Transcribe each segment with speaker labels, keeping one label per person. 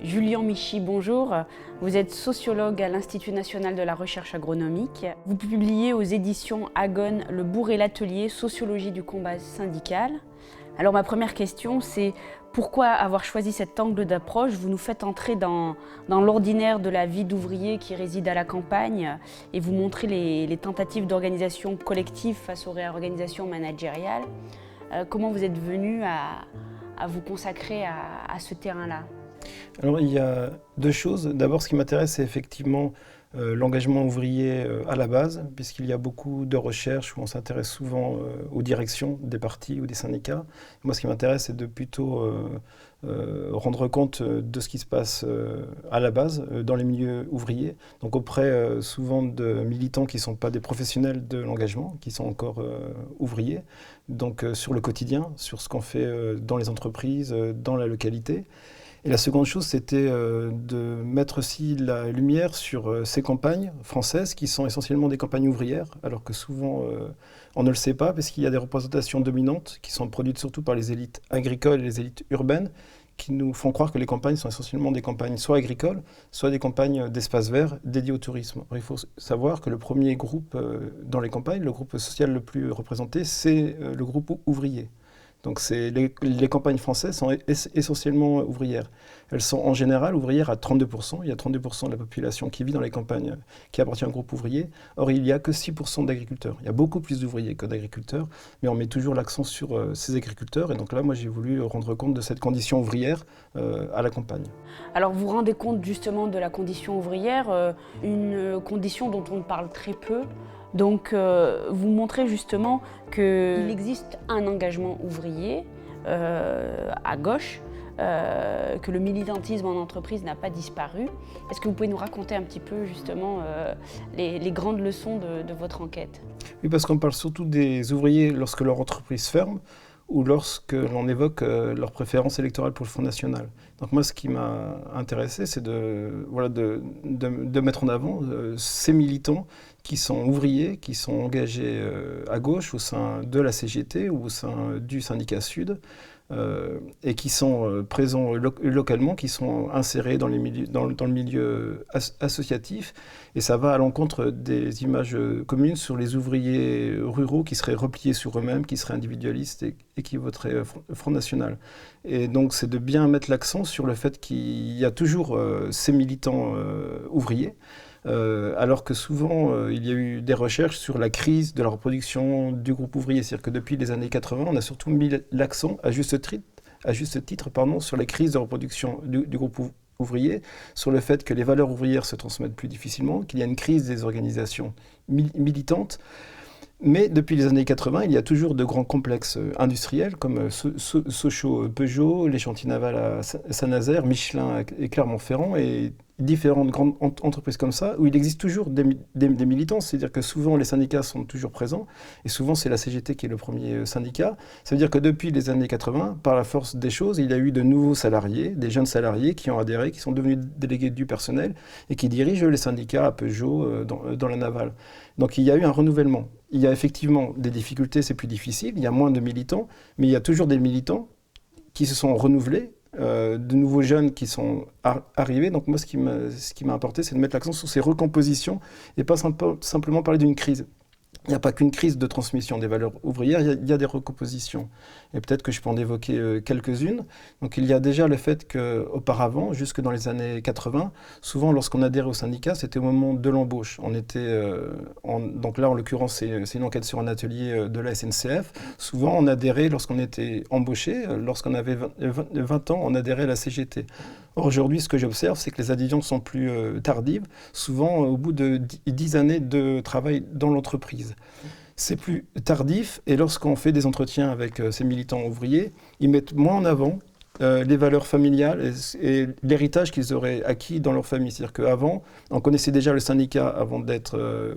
Speaker 1: Julian Michy, bonjour. Vous êtes sociologue à l'Institut national de la recherche agronomique. Vous publiez aux éditions Agone Le Bourg et l'Atelier, sociologie du combat syndical. Alors ma première question, c'est pourquoi avoir choisi cet angle d'approche? Vous nous faites entrer dans l'ordinaire de la vie d'ouvrier qui réside à la campagne et vous montrez les tentatives d'organisation collective face aux réorganisations managériales. Comment vous êtes venu à vous consacrer à ce terrain-là?
Speaker 2: Alors il y a deux choses. D'abord, ce qui m'intéresse, c'est effectivement l'engagement ouvrier à la base, puisqu'il y a beaucoup de recherches où on s'intéresse souvent aux directions des partis ou des syndicats. Moi, ce qui m'intéresse, c'est de plutôt rendre compte de ce qui se passe à la base, dans les milieux ouvriers, donc auprès souvent de militants qui ne sont pas des professionnels de l'engagement, qui sont encore ouvriers, donc sur le quotidien, sur ce qu'on fait dans les entreprises, dans la localité. Et la seconde chose, c'était de mettre aussi la lumière sur ces campagnes françaises qui sont essentiellement des campagnes ouvrières, alors que souvent on ne le sait pas, parce qu'il y a des représentations dominantes qui sont produites surtout par les élites agricoles et les élites urbaines, qui nous font croire que les campagnes sont essentiellement des campagnes soit agricoles, soit des campagnes d'espaces verts dédiés au tourisme. Alors, il faut savoir que le premier groupe dans les campagnes, le groupe social le plus représenté, c'est le groupe ouvrier. Donc les campagnes françaises sont essentiellement ouvrières. Elles sont en général ouvrières à 32%. Il y a 32% de la population qui vit dans les campagnes qui appartient à un groupe ouvrier. Or, il n'y a que 6% d'agriculteurs. Il y a beaucoup plus d'ouvriers que d'agriculteurs, mais on met toujours l'accent sur ces agriculteurs. Et donc là, moi, j'ai voulu rendre compte de cette condition ouvrière à la campagne.
Speaker 1: Alors, vous vous rendez compte justement de la condition ouvrière, une condition dont on parle très peu. Donc, vous montrez justement qu'il existe un engagement ouvrier à gauche, que le militantisme en entreprise n'a pas disparu. Est-ce que vous pouvez nous raconter un petit peu justement les grandes leçons de votre enquête?
Speaker 2: Oui, parce qu'on parle surtout des ouvriers lorsque leur entreprise ferme ou lorsque l'on évoque leur préférence électorale pour le Front National. Donc moi, ce qui m'a intéressé, c'est de mettre en avant ces militants qui sont ouvriers, qui sont engagés à gauche au sein de la CGT ou au sein du syndicat Sud, et qui sont présents localement, qui sont insérés dans le milieu associatif. Et ça va à l'encontre des images communes sur les ouvriers ruraux qui seraient repliés sur eux-mêmes, qui seraient individualistes et qui voteraient Front National. Et donc c'est de bien mettre l'accent sur le fait qu'il y a toujours ces militants ouvriers, alors que souvent il y a eu des recherches sur la crise de la reproduction du groupe ouvrier. C'est-à-dire que depuis les années 80, on a surtout mis l'accent, à juste titre, sur la crise de reproduction du groupe ouvrier, sur le fait que les valeurs ouvrières se transmettent plus difficilement, qu'il y a une crise des organisations militantes. Mais depuis les années 80, il y a toujours de grands complexes industriels comme Sochaux, Peugeot, les chantiers navals à Saint-Nazaire, Michelin et Clermont-Ferrand et différentes grandes entreprises comme ça, où il existe toujours des militants. C'est-à-dire que souvent les syndicats sont toujours présents et souvent c'est la CGT qui est le premier syndicat. Ça veut dire que depuis les années 80, par la force des choses, il y a eu de nouveaux salariés, des jeunes salariés qui ont adhéré, qui sont devenus délégués du personnel et qui dirigent les syndicats à Peugeot dans la navale. Donc il y a eu un renouvellement. Il y a effectivement des difficultés, c'est plus difficile, il y a moins de militants, mais il y a toujours des militants qui se sont renouvelés, de nouveaux jeunes qui sont arrivés. Donc moi, ce qui m'a importé, c'est de mettre l'accent sur ces recompositions et pas simplement parler d'une crise. Il n'y a pas qu'une crise de transmission des valeurs ouvrières, il y a des recompositions. Et peut-être que je peux en évoquer quelques-unes. Donc il y a déjà le fait qu'auparavant, jusque dans les années 80, souvent lorsqu'on adhérait au syndicat, c'était au moment de l'embauche. On était, donc là en l'occurrence c'est une enquête sur un atelier de la SNCF. Souvent on adhérait lorsqu'on était embauché, lorsqu'on avait 20 ans, on adhérait à la CGT. Or aujourd'hui, ce que j'observe, c'est que les adhésions sont plus tardives, souvent au bout de 10 années de travail dans l'entreprise. C'est plus tardif, et lorsqu'on fait des entretiens avec ces militants ouvriers, ils mettent moins en avant les valeurs familiales et l'héritage qu'ils auraient acquis dans leur famille. C'est-à-dire qu'avant, on connaissait déjà le syndicat avant d'être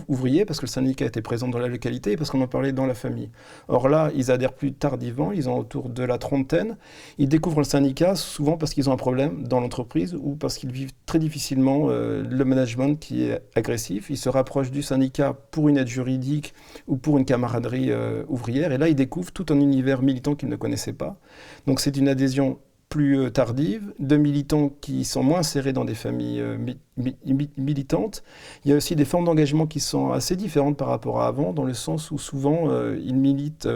Speaker 2: ouvrier, parce que le syndicat était présent dans la localité et parce qu'on en parlait dans la famille. Or là, ils adhèrent plus tardivement, ils ont autour de la trentaine. Ils découvrent le syndicat souvent parce qu'ils ont un problème dans l'entreprise ou parce qu'ils vivent très difficilement le management qui est agressif. Ils se rapprochent du syndicat pour une aide juridique ou pour une camaraderie ouvrière. Et là, ils découvrent tout un univers militant qu'ils ne connaissaient pas. Donc c'est une adhésion plus tardive, de militants qui sont moins insérés dans des familles militantes. Il y a aussi des formes d'engagement qui sont assez différentes par rapport à avant, dans le sens où souvent ils militent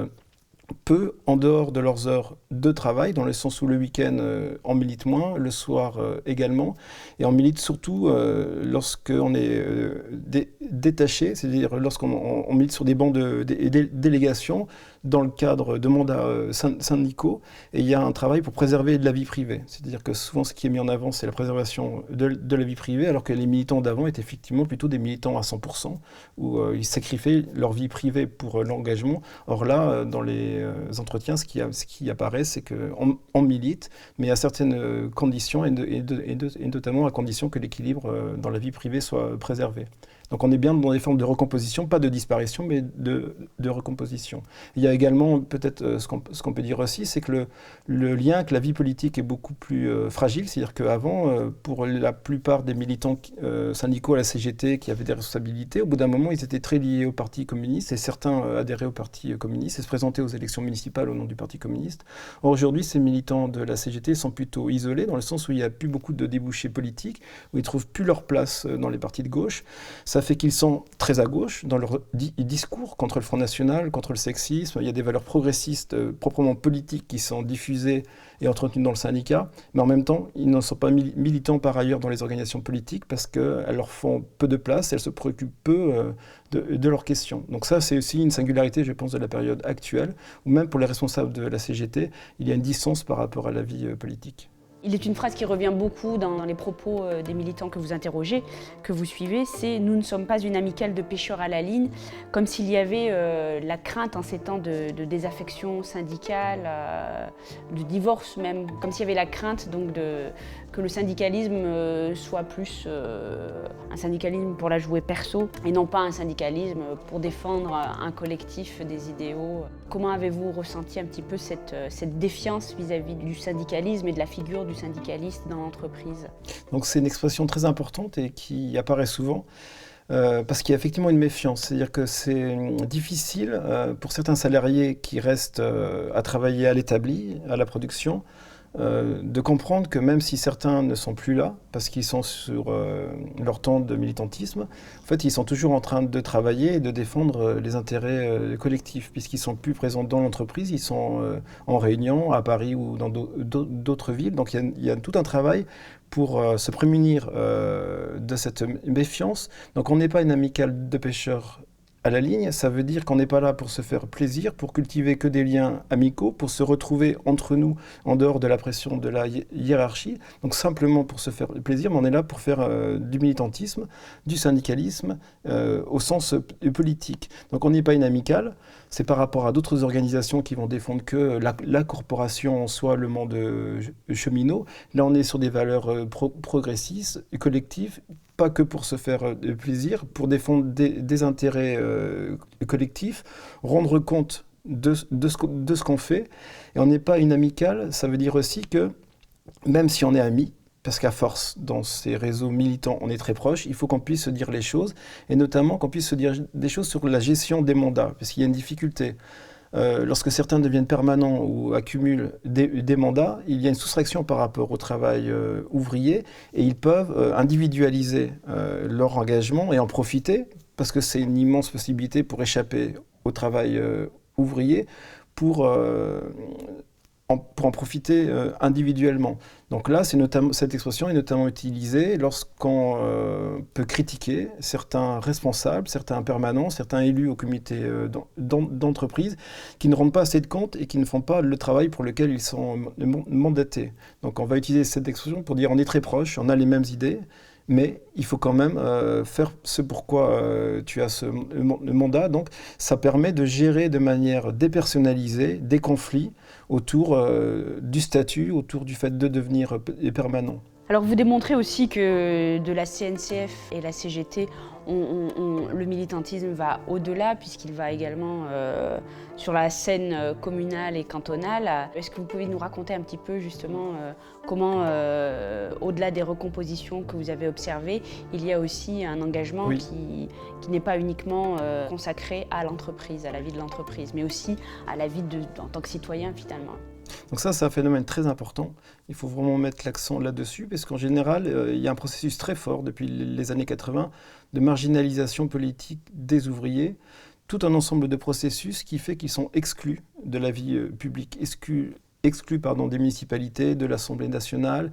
Speaker 2: peu en dehors de leurs heures de travail, dans le sens où le week-end on milite moins, le soir également, et on milite surtout lorsqu'on est détaché, c'est-à-dire lorsqu'on milite sur des bancs de délégation dans le cadre de mandats syndicaux, et il y a un travail pour préserver de la vie privée. C'est-à-dire que souvent ce qui est mis en avant, c'est la préservation de la vie privée, alors que les militants d'avant étaient effectivement plutôt des militants à 100%, où ils sacrifiaient leur vie privée pour l'engagement. Or là, dans les entretiens, ce qui apparaît, c'est qu'on milite, mais à certaines conditions, et notamment à condition que l'équilibre dans la vie privée soit préservé. Donc on est bien dans des formes de recomposition, pas de disparition, mais de recomposition. Il y a également, peut-être, ce qu'on peut dire aussi, c'est que le lien avec la vie politique est beaucoup plus fragile. C'est-à-dire qu'avant, pour la plupart des militants syndicaux à la CGT qui avaient des responsabilités, au bout d'un moment, ils étaient très liés au Parti communiste, et certains adhéraient au Parti communiste et se présentaient aux élections municipales au nom du Parti communiste. Or, aujourd'hui, ces militants de la CGT sont plutôt isolés, dans le sens où il n'y a plus beaucoup de débouchés politiques, où ils ne trouvent plus leur place dans les partis de gauche. Ça fait qu'ils sont très à gauche dans leur discours contre le Front National, contre le sexisme. Il y a des valeurs progressistes proprement politiques qui sont diffusées et entretenues dans le syndicat, mais en même temps, ils ne sont pas militants par ailleurs dans les organisations politiques parce qu'elles leur font peu de place, elles se préoccupent peu de leurs questions. Donc ça, c'est aussi une singularité, je pense, de la période actuelle, où même pour les responsables de la CGT, il y a une distance par rapport à la vie politique.
Speaker 1: Il est une phrase qui revient beaucoup dans les propos des militants que vous interrogez, que vous suivez, c'est « Nous ne sommes pas une amicale de pêcheurs à la ligne », comme s'il y avait la crainte en ces temps de désaffection syndicale, de divorce même, comme s'il y avait la crainte donc, que le syndicalisme soit plus un syndicalisme pour la jouer perso et non pas un syndicalisme pour défendre un collectif des idéaux. Comment avez-vous ressenti un petit peu cette défiance vis-à-vis du syndicalisme et de la figure du syndicaliste dans l'entreprise?
Speaker 2: Donc c'est une expression très importante et qui apparaît souvent parce qu'il y a effectivement une méfiance. C'est-à-dire que c'est difficile pour certains salariés qui restent à travailler à l'établi, à la production, de comprendre que même si certains ne sont plus là, parce qu'ils sont sur leur temps de militantisme, en fait, ils sont toujours en train de travailler et de défendre les intérêts collectifs, puisqu'ils sont plus présents dans l'entreprise, ils sont en réunion à Paris ou dans d'autres villes. Donc il y a tout un travail pour se prémunir de cette méfiance. Donc on n'est pas une amicale de pêcheurs à la ligne, ça veut dire qu'on n'est pas là pour se faire plaisir, pour cultiver que des liens amicaux, pour se retrouver entre nous en dehors de la pression de la hiérarchie, donc simplement pour se faire plaisir, mais on est là pour faire du militantisme, du syndicalisme au sens politique. Donc on n'est pas une amicale, c'est par rapport à d'autres organisations qui vont défendre que la corporation en soi, le monde cheminot. Là on est sur des valeurs progressistes, collectives, pas que pour se faire plaisir, pour défendre des intérêts collectifs, rendre compte de ce qu'on fait. Et on n'est pas une amicale, ça veut dire aussi que même si on est amis, parce qu'à force, dans ces réseaux militants, on est très proches, il faut qu'on puisse se dire les choses, et notamment qu'on puisse se dire des choses sur la gestion des mandats, parce qu'il y a une difficulté. Lorsque certains deviennent permanents ou accumulent des mandats, il y a une soustraction par rapport au travail ouvrier et ils peuvent individualiser leur engagement et en profiter, parce que c'est une immense possibilité pour échapper au travail ouvrier, pour en profiter individuellement. Donc là, cette expression est notamment utilisée lorsqu'on peut critiquer certains responsables, certains permanents, certains élus au comité d'entreprise qui ne rendent pas assez de compte et qui ne font pas le travail pour lequel ils sont mandatés. Donc on va utiliser cette expression pour dire on est très proche, on a les mêmes idées, mais il faut quand même faire ce pourquoi tu as ce mandat. Donc ça permet de gérer de manière dépersonnalisée des conflits autour du statut, autour du fait de devenir permanent.
Speaker 1: Alors vous démontrez aussi que de la CNCF et la CGT, le militantisme va au-delà puisqu'il va également sur la scène communale et cantonale. Est-ce que vous pouvez nous raconter un petit peu justement comment, au-delà des recompositions que vous avez observées, il y a aussi un engagement qui n'est pas uniquement consacré à l'entreprise, à la vie de l'entreprise, mais aussi à la vie en tant que citoyen finalement?
Speaker 2: Donc ça, c'est un phénomène très important. Il faut vraiment mettre l'accent là-dessus, parce qu'en général, il y a un processus très fort depuis les années 80 de marginalisation politique des ouvriers, tout un ensemble de processus qui fait qu'ils sont exclus de la vie publique, exclus des municipalités, de l'Assemblée nationale,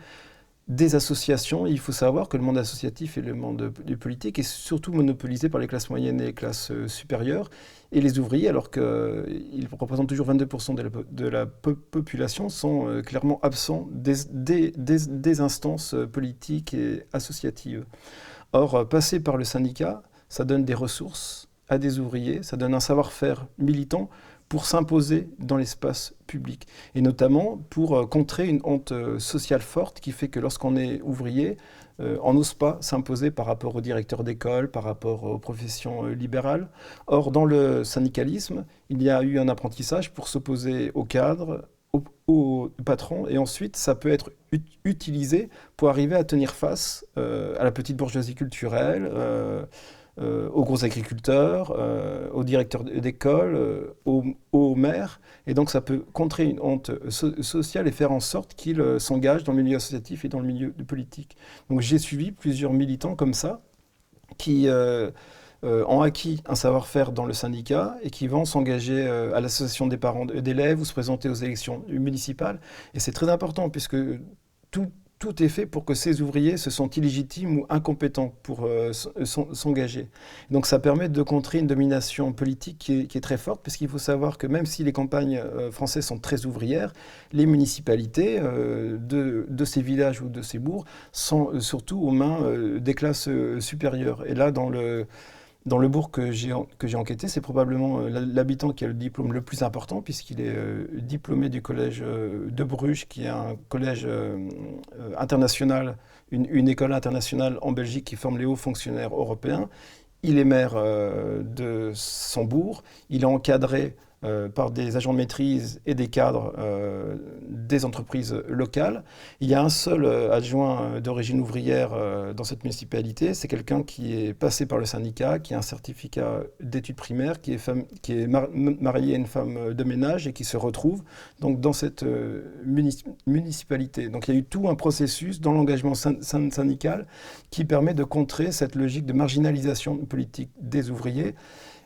Speaker 2: des associations. Il faut savoir que le monde associatif et le monde du politique est surtout monopolisé par les classes moyennes et les classes supérieures. Et les ouvriers, alors qu'ils représentent toujours 22% de la population, sont clairement absents des instances politiques et associatives. Or, passer par le syndicat, ça donne des ressources à des ouvriers, ça donne un savoir-faire militant pour s'imposer dans l'espace public. Et notamment pour contrer une honte sociale forte qui fait que lorsqu'on est ouvrier, on n'ose pas s'imposer par rapport aux directeurs d'école, par rapport aux professions libérales. Or, dans le syndicalisme, il y a eu un apprentissage pour s'opposer aux cadres, aux patrons, et ensuite ça peut être utilisé pour arriver à tenir face à la petite bourgeoisie culturelle, aux gros agriculteurs, aux directeurs d'école, aux maires. Et donc ça peut contrer une honte sociale et faire en sorte qu'ils s'engagent dans le milieu associatif et dans le milieu politique. Donc j'ai suivi plusieurs militants comme ça qui ont acquis un savoir-faire dans le syndicat et qui vont s'engager à l'association des parents d'élèves ou se présenter aux élections municipales. Et c'est très important puisque tout est fait pour que ces ouvriers se sentent illégitimes ou incompétents pour s'engager. Donc ça permet de contrer une domination politique qui est très forte, puisqu'il faut savoir que même si les campagnes françaises sont très ouvrières, les municipalités de ces villages ou de ces bourgs sont surtout aux mains des classes supérieures. Et là, dans le bourg que j'ai enquêté, c'est probablement l'habitant qui a le diplôme le plus important, puisqu'il est diplômé du collège de Bruges, qui est un collège international, une école internationale en Belgique qui forme les hauts fonctionnaires européens. Il est maire de son bourg, il est encadré par des agents de maîtrise et des cadres des entreprises locales. Il y a un seul adjoint d'origine ouvrière dans cette municipalité. C'est quelqu'un qui est passé par le syndicat, qui a un certificat d'études primaires, qui est marié à une femme de ménage et qui se retrouve donc dans cette municipalité. Donc il y a eu tout un processus dans l'engagement syndical qui permet de contrer cette logique de marginalisation politique des ouvriers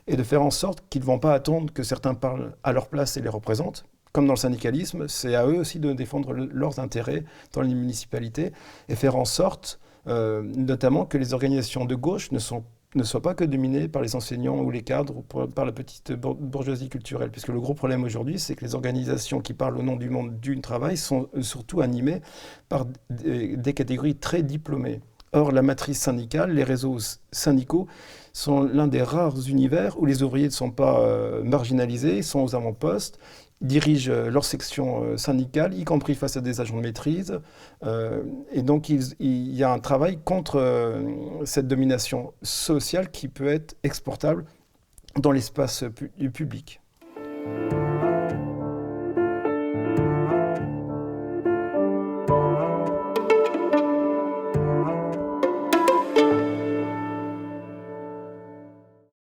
Speaker 2: et de faire en sorte qu'ils ne vont pas attendre que certains parlent à leur place et les représentent. Comme dans le syndicalisme, c'est à eux aussi de défendre leurs intérêts dans les municipalités et faire en sorte, notamment, que les organisations de gauche ne soient pas que dominées par les enseignants ou les cadres ou par la petite bourgeoisie culturelle. Puisque le gros problème aujourd'hui, c'est que les organisations qui parlent au nom du monde du travail sont surtout animées par des catégories très diplômées. Or, la matrice syndicale, les réseaux syndicaux, sont l'un des rares univers où les ouvriers ne sont pas marginalisés, ils sont aux avant-postes, dirigent leur section syndicale, y compris face à des agents de maîtrise. Et donc, il y a un travail contre cette domination sociale qui peut être exportable dans l'espace public.